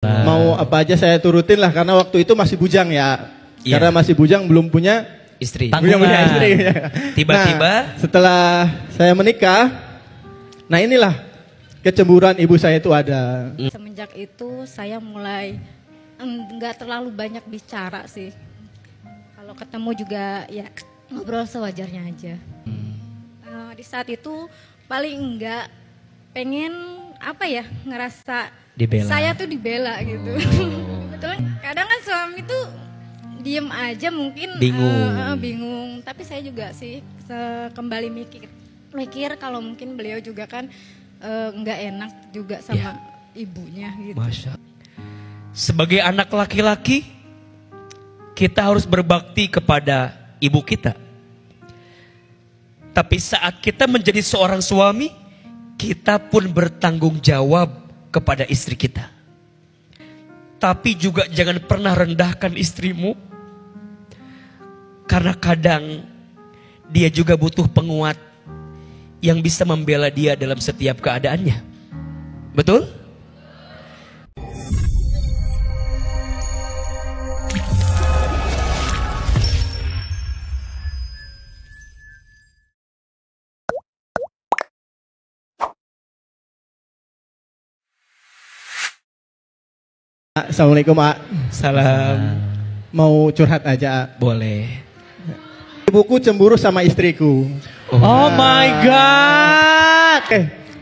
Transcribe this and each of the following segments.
Mau apa aja saya turutin lah karena waktu itu masih bujang ya. Iya. Karena masih bujang belum punya istri. Belum punya istri. Tiba-tiba setelah saya menikah, nah inilah kecemburuan ibu saya itu ada. Semenjak itu saya mulai nggak terlalu banyak bicara sih. Kalau ketemu juga ya ngobrol sewajarnya aja. Di saat itu paling enggak pengen apa ya, ngerasa dibela. Saya tuh dibela gitu. Betul. Kadang kan suami tuh diem aja mungkin bingung. Tapi saya juga sih kembali mikir kalau mungkin beliau juga kan nggak enak juga sama ibunya gitu. Masya. Sebagai anak laki-laki, kita harus berbakti kepada ibu kita. Tapi saat kita menjadi seorang suami, kita pun bertanggung jawab kepada istri kita. Tapi juga jangan pernah rendahkan istrimu. Karena kadang dia juga butuh penguat yang bisa membela dia dalam setiap keadaannya. Betul? Assalamualaikum, A. Salam. Mau curhat aja, A. Boleh. Ibuku cemburu sama istriku. Oh my God.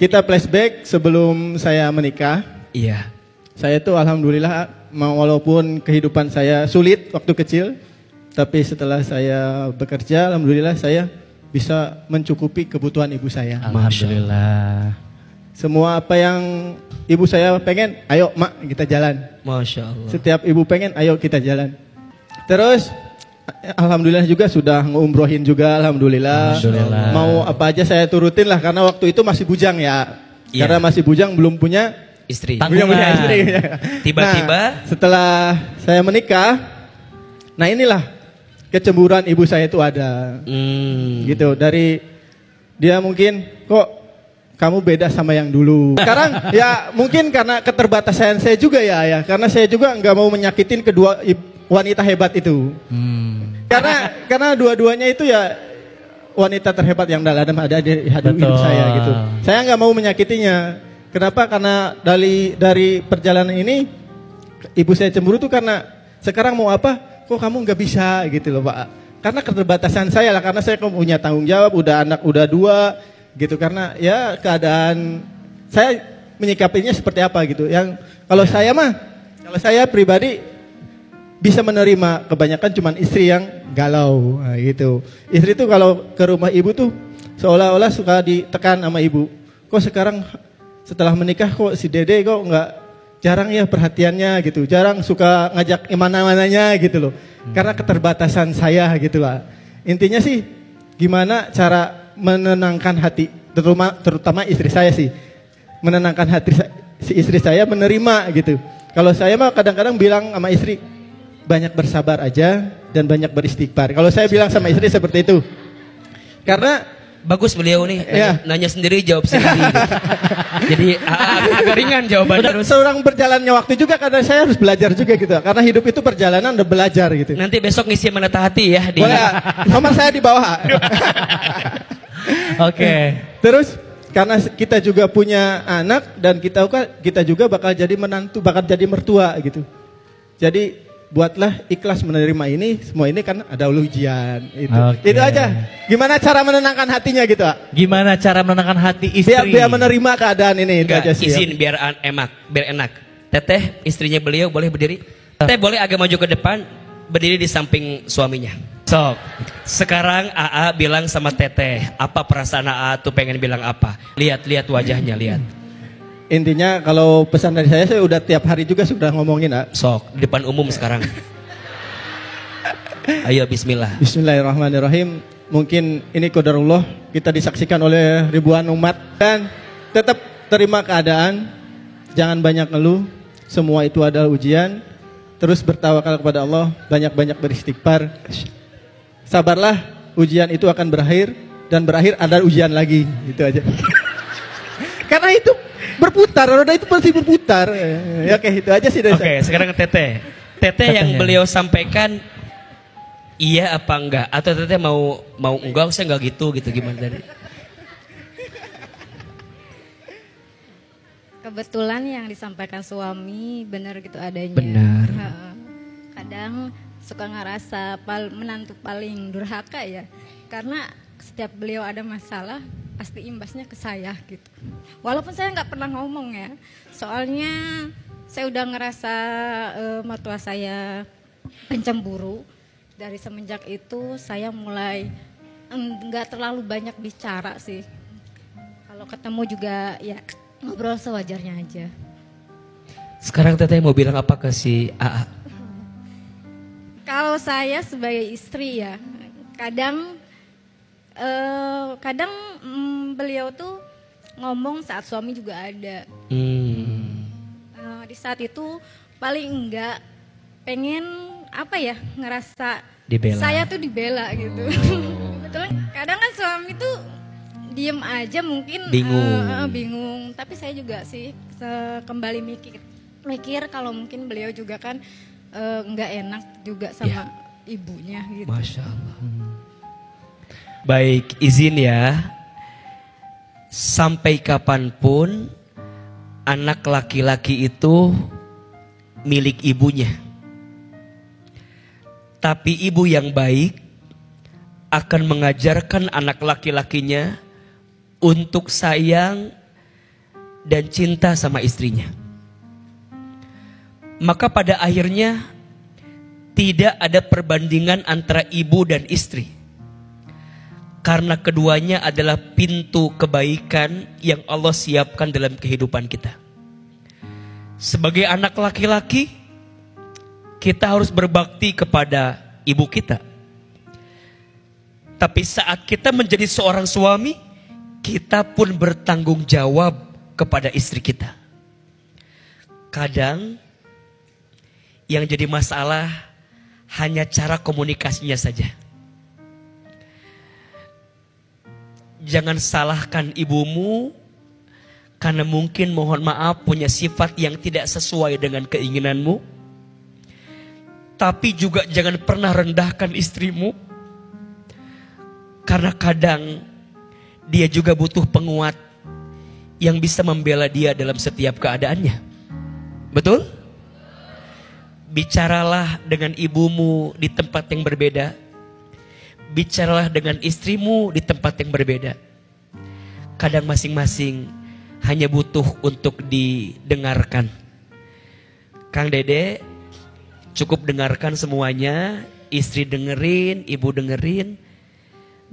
Kita flashback sebelum saya menikah. Iya. Saya tuh alhamdulillah, walaupun kehidupan saya sulit waktu kecil, tapi setelah saya bekerja, alhamdulillah saya bisa mencukupi kebutuhan ibu saya. Alhamdulillah. Semua apa yang ibu saya pengen, ayo mak kita jalan. Masya Allah. Setiap ibu pengen, ayo kita jalan. Terus alhamdulillah juga sudah ngeumrohin juga, alhamdulillah. Mau apa aja saya turutin lah karena waktu itu masih bujang ya. Iya. Karena masih bujang belum punya istri. Belum punya istri. Tiba-tiba setelah saya menikah, nah inilah kecemburuan ibu saya itu ada. Gitu, dari dia mungkin kok kamu beda sama yang dulu. Sekarang ya mungkin karena keterbatasan saya juga ya. Karena saya juga nggak mau menyakitin kedua wanita hebat itu. Karena dua-duanya itu ya wanita terhebat yang ada di hidup saya gitu. Saya nggak mau menyakitinya. Kenapa? Karena dari perjalanan ini ibu saya cemburu tuh karena sekarang mau apa? Kok kamu nggak bisa gitu loh, Pak. Karena keterbatasan saya lah. Karena saya punya tanggung jawab. Udah dua. Gitu, karena ya keadaan saya menyikapinya seperti apa gitu. Yang kalau saya pribadi bisa menerima, kebanyakan cuman istri yang galau gitu. Istri tuh kalau ke rumah ibu tuh seolah-olah suka ditekan sama ibu. Kok sekarang setelah menikah kok si Dede kok nggak jarang ya perhatiannya gitu. Jarang suka ngajak kemana-mananya gitu loh. Karena keterbatasan saya gitu lah. Intinya sih gimana cara menenangkan hati, terutama istri saya sih, menenangkan hati si istri saya menerima gitu. Kalau saya mah kadang-kadang bilang sama istri, banyak bersabar aja dan banyak beristighfar. Kalau saya bilang sama istri seperti itu, karena bagus beliau nih nanya sendiri jawab sendiri. Jadi agak ringan jawabannya. Seorang berjalannya waktu juga karena saya harus belajar juga gitu. Karena hidup itu perjalanan udah belajar gitu. Nanti besok ngisi menata hati ya. Boleh, nomor saya di bawah. Oke. Terus karena kita juga punya anak dan kita juga bakal jadi menantu, bakal jadi mertua gitu. Jadi buatlah ikhlas menerima ini, semua ini kan ada ujian itu. Itu aja. Gimana cara menenangkan hatinya gitu, Pak? Gimana cara menenangkan hati istri? Biar menerima keadaan ini. Itu aja sih. Izin biar enak. Teteh istrinya beliau boleh berdiri. Teteh boleh agak maju ke depan, berdiri di samping suaminya. Sok. Sekarang AA bilang sama Teteh, apa perasaan AA tuh pengen bilang apa? Lihat wajahnya, lihat. Intinya kalau pesan dari saya udah tiap hari juga sudah ngomongin, A. Sok, di depan umum sekarang. Ayo bismillah. Bismillahirrahmanirrahim. Mungkin ini qadarullah, kita disaksikan oleh ribuan umat. Dan tetap terima keadaan, jangan banyak ngeluh, semua itu adalah ujian. Terus bertawakal kepada Allah, banyak-banyak beristighfar. Sabarlah, ujian itu akan berakhir dan berakhir ada ujian lagi, gitu aja. Karena itu Berputar, roda itu pasti berputar. Ya oke, itu aja sih dari Oke, sekarang ke Teteh. Teteh yang beliau sampaikan iya apa enggak? Atau Teteh mau enggak, saya enggak gitu gimana tadi? Kebetulan yang disampaikan suami benar gitu adanya. Benar. Kadang suka ngerasa menantu paling durhaka ya. Karena setiap beliau ada masalah pasti imbasnya ke saya gitu. Walaupun saya nggak pernah ngomong ya. Soalnya saya udah ngerasa mertua saya pencemburu. Dari semenjak itu saya mulai nggak terlalu banyak bicara sih. Kalau ketemu juga ya ngobrol sewajarnya aja. Sekarang Teteh mau bilang apa ke si AA? Kalau saya sebagai istri ya, kadang beliau tuh ngomong saat suami juga ada. Di saat itu paling enggak pengen apa ya, ngerasa Dibela. Saya tuh dibela gitu. Betul. Kadang kan suami tuh diem aja mungkin bingung. Tapi saya juga sih kembali mikir kalau mungkin beliau juga kan nggak enak juga sama ibunya gitu. Masya Allah. Baik, izin ya. Sampai kapanpun anak laki-laki itu milik ibunya. Tapi ibu yang baik akan mengajarkan anak laki-lakinya untuk sayang dan cinta sama istrinya. Maka pada akhirnya tidak ada perbandingan antara ibu dan istri. Karena keduanya adalah pintu kebaikan yang Allah siapkan dalam kehidupan kita. Sebagai anak laki-laki, kita harus berbakti kepada ibu kita. Tapi saat kita menjadi seorang suami, kita pun bertanggung jawab kepada istri kita. Kadang yang jadi masalah hanya cara komunikasinya saja. Jangan salahkan ibumu karena mungkin mohon maaf punya sifat yang tidak sesuai dengan keinginanmu. Tapi juga jangan pernah rendahkan istrimu karena kadang dia juga butuh penguat yang bisa membela dia dalam setiap keadaannya. Betul? Bicaralah dengan ibumu di tempat yang berbeda. Bicaralah dengan istrimu di tempat yang berbeda. Kadang masing-masing hanya butuh untuk didengarkan. Kang Dede, cukup dengarkan semuanya. Istri dengerin, ibu dengerin.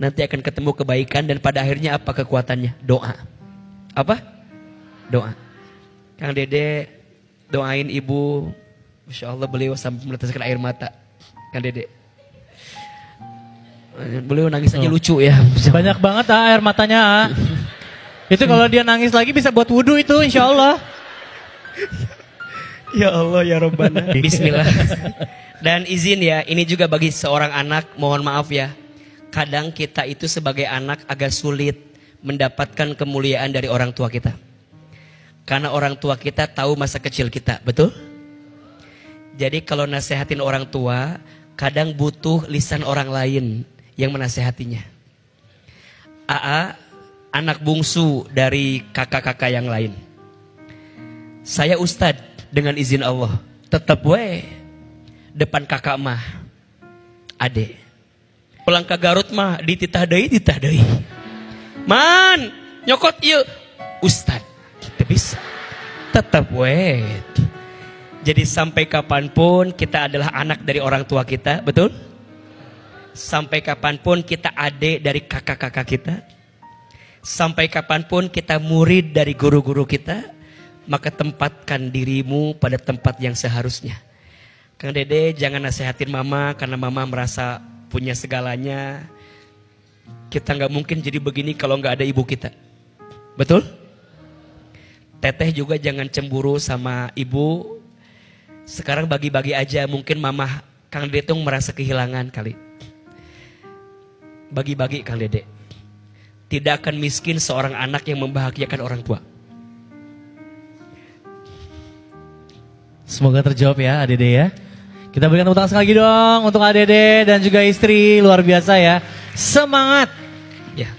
Nanti akan ketemu kebaikan dan pada akhirnya apa kekuatannya? Doa. Apa? Doa. Kang Dede doain ibu. Masya Allah beliau sampai meneteskan air mata. Kang Dede. Beliau nangis aja lucu ya. Banyak banget air matanya. Itu kalau dia nangis lagi bisa buat wudhu itu insya Allah. Ya Allah ya Rabbana. Bismillah. Dan izin ya, ini juga bagi seorang anak, mohon maaf ya. Kadang kita itu sebagai anak agak sulit mendapatkan kemuliaan dari orang tua kita. Karena orang tua kita tahu masa kecil kita, betul? Jadi kalau nasehatin orang tua, kadang butuh lisan orang lain yang menasehatinya. AA, anak bungsu dari kakak-kakak yang lain. Saya ustad dengan izin Allah. Tetap depan kakak mah ade. Pulang ke Garut mah dititah deui. Man, nyokot ieu ustad. Kita bisa. Tetap Jadi sampai kapanpun kita adalah anak dari orang tua kita, betul? Sampai kapanpun kita adik dari kakak-kakak kita. Sampai kapanpun kita murid dari guru-guru kita. Maka tempatkan dirimu pada tempat yang seharusnya. Kang Dede jangan nasehatin mama karena mama merasa punya segalanya. Kita gak mungkin jadi begini kalau gak ada ibu kita. Betul? Teteh juga jangan cemburu sama ibu. Sekarang bagi-bagi aja, mungkin mama Kang Dede tuh merasa kehilangan kali. Bagi-bagi Kang Dede. Tidak akan miskin seorang anak yang membahagiakan orang tua. Semoga terjawab ya ADD ya. Kita berikan tepuk tangan sekali lagi dong untuk ADD dan juga istri, luar biasa ya. Semangat. Ya.